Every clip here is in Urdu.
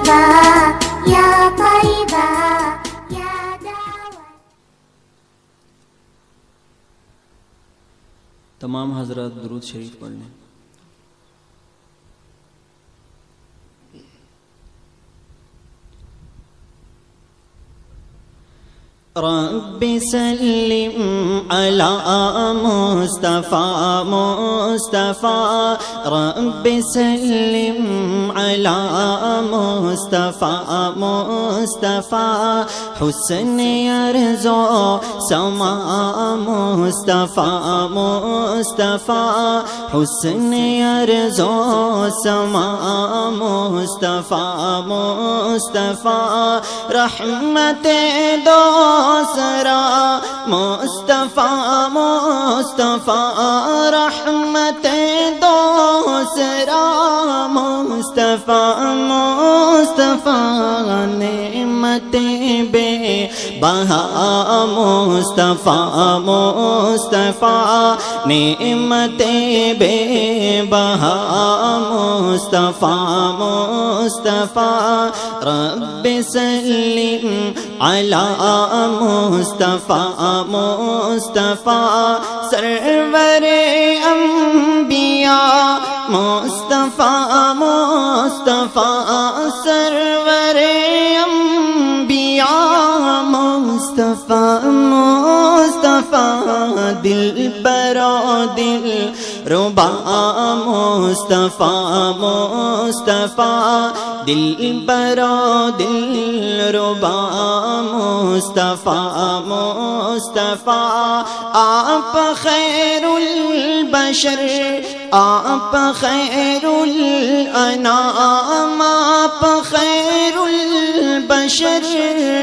طیبہ یا طیبہ یا دعوت۔ تمام حضرات درود شریف پڑھ لیں۔ رب سلم علی مصطفیٰ مصطفیٰ، رب سلم علی مصطفیٰ مصطفیٰ، حسن عرض و سما مصطفیٰ مصطفیٰ، حسن عرض و سما مصطفیٰ مصطفیٰ، رحمت دو سرا مصطفیٰ مصطفیٰ، رحمت دو سرا مصطفیٰ مصطفیٰ، نعمت بے بہا مصطفیٰ مصطفیٰ، نعمت بے بہا مصطفیٰ مصطفیٰ، رب سلم علی مصطفیٰ مصطفیٰ، سرور انبیاء مصطفیٰ مصطفیٰ، سرور انبیاء مصطفیٰ مصطفیٰ، دل برو دل ربا مصطفیٰ مصطفیٰ، دل برو دل ربا مصطفیٰ مصطفیٰ، آپ خیر البشر آپ خیر الانام، آپ خیر البشر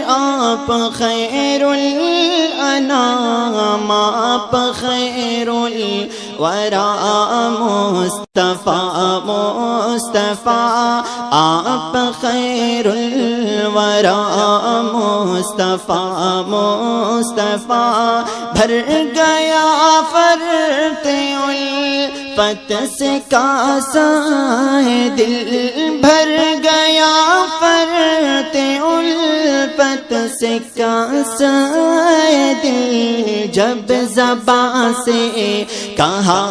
آپ خیر الانام، آپ خیر الورا مصطفیٰ مصطفیٰ، آپ خیر الورا مصطفیٰ مصطفیٰ، بھر گیا فرت الفت سے کاسہ دل، بھر گیا فرت الفت سے کاسہ دل، جب زبان سے کہا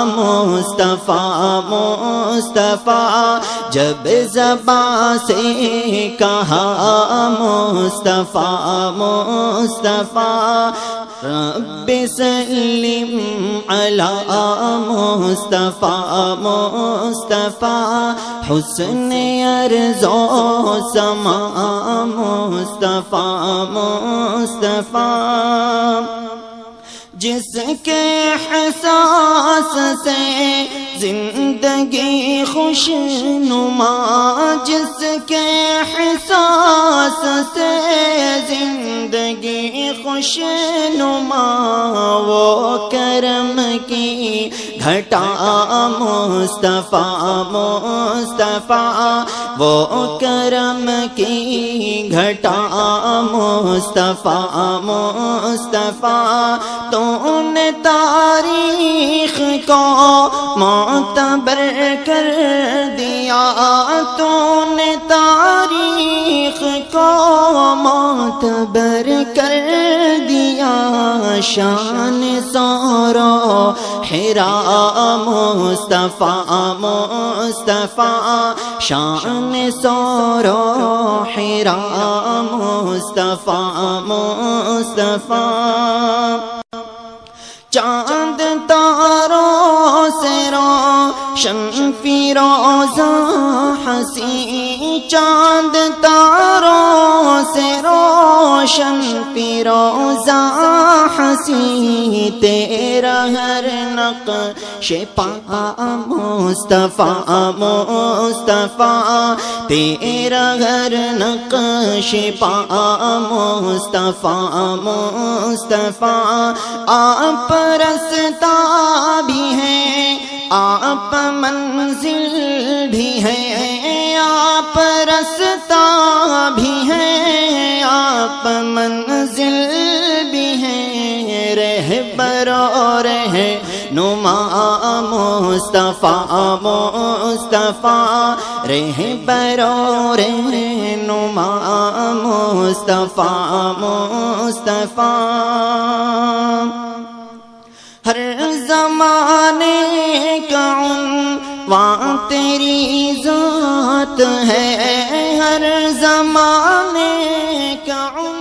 مصطفیٰ مصطفیٰ، جب زبان سے کہا مصطفیٰ مصطفیٰ، رب سلم علی مصطفیٰ مصطفیٰ، حسن عرض و سما مصطفیٰ مصطفیٰ، جس کے احساس سے زندگی خوش نما، جس کے احساس سے زندگی خوش نما، وہ کرم کی گھٹا مصطفیٰ مصطفیٰ، وہ کرم کی گھٹا مصطفیٰ مصطفیٰ، تو نے تاریخ کو معتبر کر دیا، تو نے تاریخ کو معتبر کر دیا، شان سورو حرا مصطفیٰ مصطفیٰ، شان سورو حرا مصطفیٰ مصطفیٰ، چاند تاروں سے روشن فیروزہ حسین، چاند تاروں سے روشن فیروزہ حسین، تیرا ہر نقش پا مصطفیٰ مصطفیٰ، تیرا ہر نقش پا مصطفیٰ مصطفیٰ، آپ رستہ بھی ہیں آپ منزل بھی ہیں، آپ رستہ بھی ہیں آپ منزل بھی ہیں، رہبر اور رہنما مصطفیٰ مصطفیٰ رہبر و رہنما مصطفیٰ مصطفیٰ ہر زمانے کا عنوان تیری ذات ہے، ہر زمانے کا عنوان